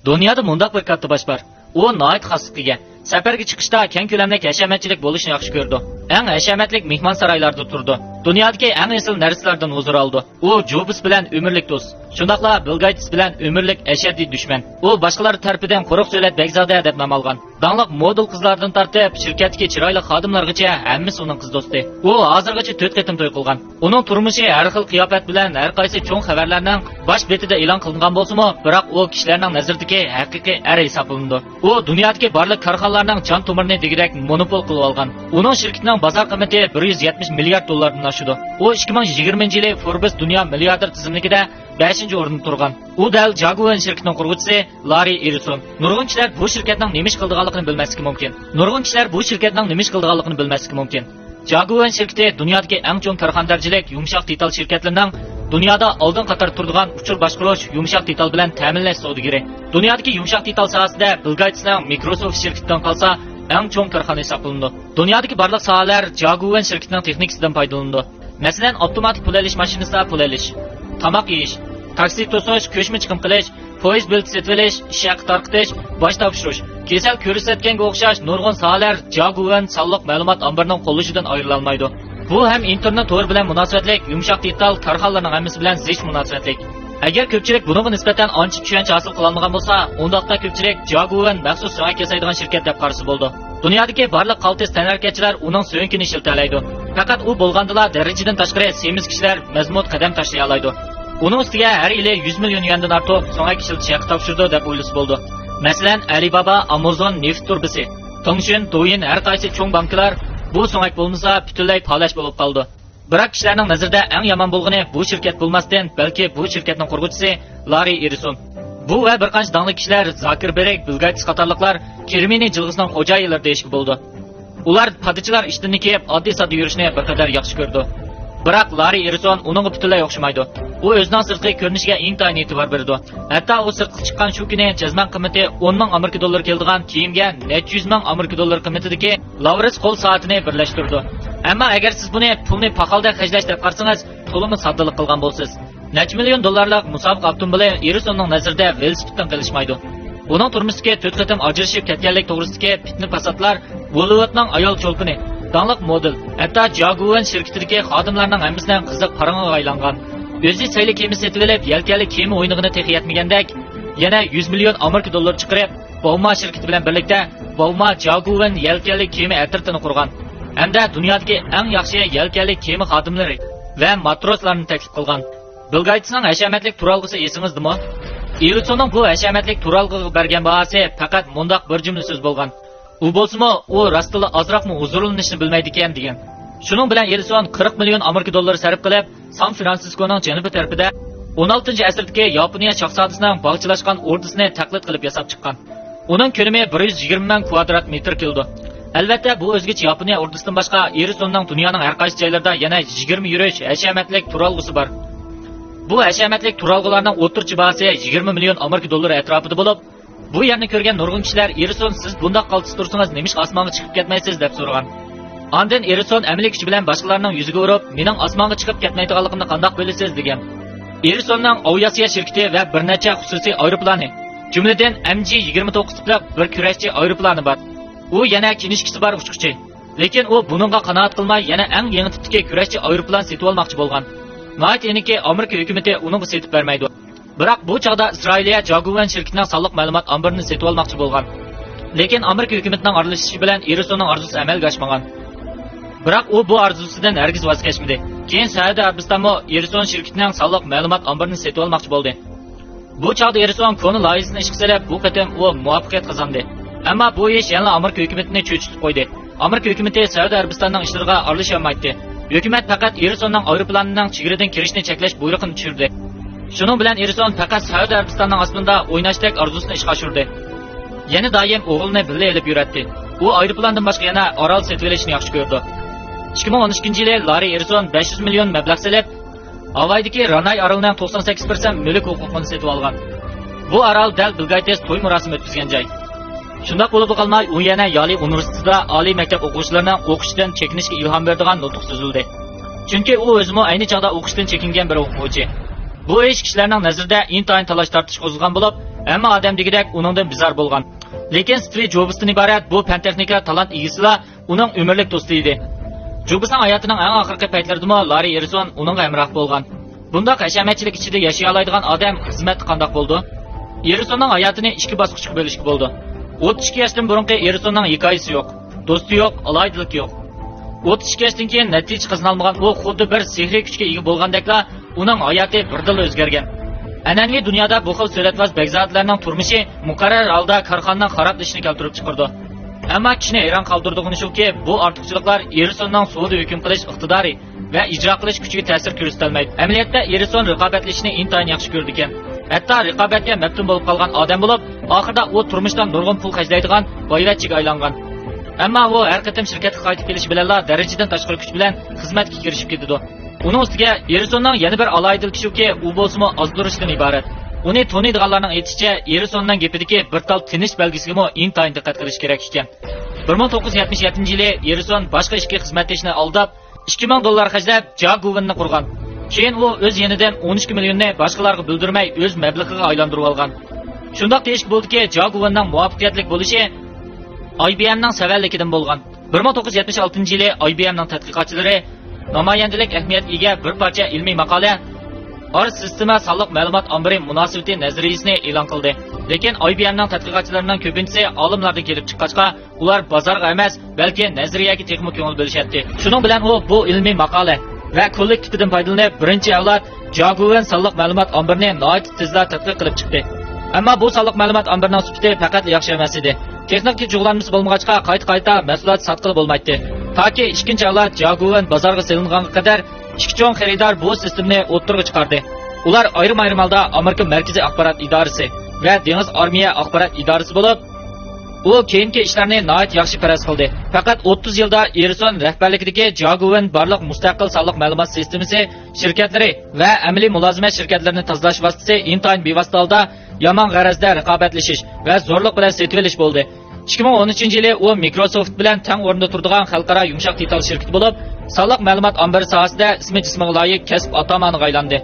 Dunyoda mundaq bir katta bosh bor. U nihoyat xoslikka. Safarga chiqishda keng ko'lamli hashamatchilik bo'lishni yaxshi ko'rdi. Eng hashamatlik mehmon saroylarda turdi. Dunyodagi eng asl narsalardan huzur oldi. U Jobs bilan umrlik do'st. Shundaqla Bill Gates bilan umrlik ashaddiy dushman. U boshqalar tarafidan quruq so'lat Begzoda deb nom olgan. Danliq model qizlardan tortib shirkatdagi chiroyli xodimlargacha hammasi uning qiz do'sti. U hozirgacha 4 qatim to'y qilgan. Uning turmushi har xil qiyofat bilan har qaysi cho'ng xabarlarning bosh betida e'lon qilingan bo'lsa-mu, biroq u kishilarning nazaridagi haqiqiy er hisoblandi. U dunyodagi barliq korxonalarning jon tomirini degidek monopol qilib olgan. Uning shirkatining bozor qiymati 170 milliard dollardan oshdi. U 2020-yili Forbes dunyo milliarder tizimligida 5-o'rinda turgan. U dal Jaguar shirkatining qurg'uvchisi Larry Ellison. Nurg'un kishilar bu shirkatning nima ish qilganligini bilmasligi mumkin. Jaguar shirkati dunyodagi eng chong korxonadorchilik yumshoq detal shirkatlarining dunyoda oldin qator turadigan uchur boshqarish yumshoq detal bilan ta'minlash savdogiri. Dunyodagi yumshoq detal sohasida Bill Gatesning Microsoft shirkatidan qolsa eng chong korxona hisoblanadi. Dunyodagi barliq sohalar Jaguar shirkatining texnikasidan foydalandi. Masalan, avtomatik pul olish mashinasida pul olish, tomoq yeyish, taksi to'sish, ko'chma chiqim qilish, poyezd bilet setib olish, ish haqi tarqitish, bosh topshirish, kasal ko'rsatganga o'xshash nurg'un sohalar Jaguar sonliq ma'lumot omborining qo'llashidan ayrilolmaydi. Bu ham internet to'g'ri bilan munosabatlik, yumshoq detal korxonalarning hammasi bilan zich munosabatlik. Agar ko'pchilik bunga nisbatan ancha tushuncha hosil qilolmagan bo'lsa, undaqda ko'pchilik Jaguar maxsus soha yasaydigan shirkat deb qarasa bo'ldi. Dunyodagi barliq qaltis tanarkachilar uning so'yinkini shiltalaydi. Faqat u bo'lgandala darajadan tashqari semiz kishilar mazmut qadam tashlay oladi. Uning ustiga har yili 100 million yuandan ortiq so'ngak ishlatishga topshirdi deb o'ylasa bo'ldi. Masalan, Alibaba, Amazon, neft turbisi, Tongshin, Douyin har qaysi cho'ng bankalar bu so'ngak bo'lmasa butunlay palash bo'lib qoldi. Biroq kishilarning nazarida eng yomon bo'lgani bu shirkat bo'lmasdan, balki bu shirkatning qurg'uvchisi Larry Ellison. Bu va bir qancha dangli kishilar Zuckerberg, Bill Gates qatorliqlar Kirmini jilg'isining xo'jayinlari deyishga bo'ldi. Ular padichilar ishdan kelib oddiy sodda yurishni bir qadar yaxshi ko'rdi. Biroq Larry Ellison uningga butunlay o'xshamaydi. U o'zining sirtqi ko'rinishiga intayin e'tibor berdi. Hatto u sirtqi chiqqan shu kuni jazman qiymati 10 ming Amerika dollari keladigan kiyimga 400 ming Amerika dollari qiymatidagi Lavris qo'l soatini birlashtirdi. Ammo agar siz buni pulni paxalda xajlash deb qarsangiz, to'liq soddalik qilgan bo'lsiz. Necha million dollarlik musobaqa avtomobili Ellisonning nazarida velosipeddan qilishmaydi. Uning turmushiga 4 qatim ajrashib ketganlik to'g'risidagi fitna fasodlar Bollywoodning ayol cho'lpini, danliq model, hatto Jaguar shirkatidagi xodimlarning hammasidan qiziq parangoga aylangan. O'zi sayli kema setib olib, yelkali kema o'yinig'ini texi yetmagandek, yana 100 million Amerika dollari chiqarib, Bauma shirkati bilan birlikda Bauma Jaguar yelkali kema atirtini qurgan. Hamda dunyodagi eng yaxshi yelkali kema xodimlari va matroslarni taklif qilgan. Bill Gatesning hashamatlik turalg'isi esingizdami? Ellisonning bu hashamatlik turalg'iga bergan bahosi faqat mundaq bir jumla so'z bo'lgan. U bo'lsa-mu, u rostila ozroqmi huzurlanishni bilmaydi ekan degan. Shuning bilan Ellison 40 million Amerika dollari sarf qilib, San Fransiskoning janubiy tarafida 16-asrdagi Yaponiya shahzodasining bog'chilashgan ordusini taqlid qilib yasab chiqqan. Uning ko'lami 120 ming kvadrat metr keldi. Albatta, bu o'zgacha Yaponiya ordusidan boshqa Ellisonning dunyoning har qaysi joylarida yana 20 yurish hashamatlik turalg'isi bor. Bu hashamatlik turalg'ularning o'rtacha bahosi 20 million Amerika dollari atrofida bo'lib, bu yerni ko'rgan nurg'un kishilar Ellison siz bundoq qaltis tursangiz nemish osmonga chiqib ketmaysiz deb so'ragan. Ondan Ellison amaliy kuchi bilan boshqalarning yuziga urib, mening osmonga chiqib ketmaydiganligimni qandoq bilasiz degan. Ellisonning aviatsiya shirkati va bir necha xususiy aeroplani, jumladan MG-29 tipli bir kurashchi aeroplani bor. U yana kinishkisi bor uchquchi. Lekin u buningga qanoat qilmay yana eng yangi tipdagi kurashchi aeroplan setib olmoqchi bo'lgan. Nəhayət ki, Amerika hökuməti onu setib verməydi. Biroq bu çağda İsrailiya Jaguar şirkətinin sonliq məlumat ambarını setib almoqchi bo'lgan. Lekin Amerika hökumətining aralashishi bilan Ellisonning arzusi amalga oshmagan. Biroq u bu arzusidan hargiz voz kechmadi. Keyin Saudiya Arabistonmo Ellison shirkatining sonliq ma'lumot ambarini setib olmoqchi bo'ldi. Bu chaqda Ellison koni loyihasini ishga solib, bu qatam u muvaffaqiyat qozondi. Ammo bu ish yana Amerika hukumatini cho'chitib qo'ydi. Amerika hukumati Saudiya Arabistonning ishlariga aralasha olmaydi. Hukumat faqat Ellisonning aeroplanining chegaradan kirishni cheklash buyrug'ini tushirdi. Shuning bilan Ellison faqat Saudiya Arabistonning ostida o'ynashdek arzusini ishga oshirdi. Yana doim o'g'lini birga olib yuratdi. U aeroplandan boshqa yana orol setib olishni yaxshi ko'rdi. 2012-yili Larry Ellison 500 million mablag' solib, Havaydagi Ranay orolining 98% mulk huquqini setib olgan. Bu orol dal Bill Gates to'y murosimi o'tkazgan joy. Shundoq bo'lib qolmay, u yana Yali universitetida oliy maktab o'quvchilarining o'qishdan chekinishga ilhom beradigan nutq so'zildi. Chunki u o'zimi ayni chaqda o'qishdan chekingan bir o'quvchi. Bu ish kishilarning nazarida intayin talash tortish qo'zg'agan bo'lib, Hamma odam degidek uningdan bizar bo'lgan. Lekin Steve Jobsdan iborat bu fan texnika talant egisila uning umrlik do'sti edi. Jobsning hayotining eng oxirgi paytlarida Larry Ellison uningga hamroh bo'lgan. Bunda hashamatchilik ichida yashay oladigan odam xizmati qandoq bo'ldi? Ellisonning hayotini ikki bosqichga bo'lishga bo'ldi. 32 yoshdan burungi Ellisonning hikoyasi yo'q, do'sti yo'q, aloyidlik yo'q. 32 yoshdan keyin natija qozonolmagan u xuddi bir sehriy kuchga ega bo'lgandekla uning hayoti birdan o'zgargan. An'anaviy dunyoda bu xil suratvoz begzodlarning turmushi muqarrar holda korxonaning xaroblashishini keltirib chiqardi. Ammo kishini hayron qoldirdigani shuki, bu ortiqchiliklar Ellisonning suvda hukm qilish iqtidori va ijro qilish kuchiga ta'sir ko'rsatolmaydi. Amaliyotda Ellison raqobatlashishni intayin yaxshi ko'rdi ekan. Hatto raqobatga maftun bo'lib qolgan odam bo'lib, oxirida u turmushdan nurg'un pul xajlaydigan boyvachchiga aylangan. Ammo u har qatam shirkatga qaytib kelish bilan darajadan tashqari kuch bilan xizmatga kirishib ketdi. Uning ustiga Ellisonning yana bir aloyidligi shuki, u bo'lsa ozdirishdan iborat. Uni taniydiganlarning aytishicha, Ellisonning gapidagi bir tal tinish belgisiga intayin diqqat qilish kerak ekan. 1977-yili Ellison boshqa ishga xizmatdashini aldab, $2000 xajlab Jaguar'ni qurgan. Keyin u o'z yenidan 12 millionni boshqalarga bildirmay o'z mablag'iga aylantirib olgan. Shundoq deyish bo'ldiki, Jaguar'ning muvaffaqiyatli bo'lishi IBM'ning savalligidan bo'lgan. 1976-yili IBM'ning tadqiqotchilari namoyandalik ahamiyat ega bir parcha ilmiy maqola Or sistema sonliq ma'lumot ombiri munosabati nazariyasini e'lon qildi. Lekin IBM'ning tadqiqotchilarining ko'pincha olimlardan kelib chiqqachqa, ular bozorga emas, balki nazariyaga texmo ko'ngil bo'lishadi. Shuning bilan u bu ilmiy maqola va kollektividan foydalanib birinchi avlod Jaguar sonliq ma'lumot ombirini nihoyat tezda tadqiq qilib chiqdi. Ammo bu sonliq ma'lumot ombirining sifati faqat yaxshi emas edi. Texnik jug'lanmasi bo'lmag'achqa qayta mahsulot sotqili bo'lmaydi. Toki ikkinchi avlod Jaguar bozorga solinganga qadar ikki cho'ng xaridor bu sistemni o'ttirib chiqardi. Ular ayrim-ayrim holda Amerika Markaziy axborot idorasi va Dengiz armiya axborot idorasi bo'lib, u keyingi ishlarni nihoyat yaxshi faraz qildi. Faqat 30 yilda Ellison rahbarligidagi Jaguar barliq mustaqil sonliq ma'lumot sistemasi shirkatlari va amaliy mulozimat shirkatlarini tozalash vositasi intayin bevosita holda yomon g'arazda raqobatlashish va zo'rlik bilan setib olish bo'ldi. 2013-yili u Microsoft bilan teng o'rinda turadigan xalqaro yumshoq detal shirkati bo'lib, sonliq ma'lumot ombiri sohasida ismi jismiga loyiq kasb atamani aylandi.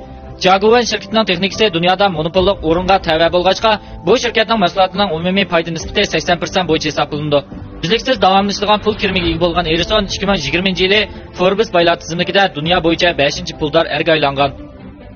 Jaguar shirkatining texnikasi dunyoda monopollik o'ringa tava bo'lg'achqa, bu shirkatning mahsulotining umumiy foyda nisbati 80% bo'yicha hisoblanadi. Uzluksiz davomlashadigan pul kirimiga ega bo'lgan Ellison 2020-yili Forbes baylar tizimida dunyo bo'yicha 5-puldor erga aylangan.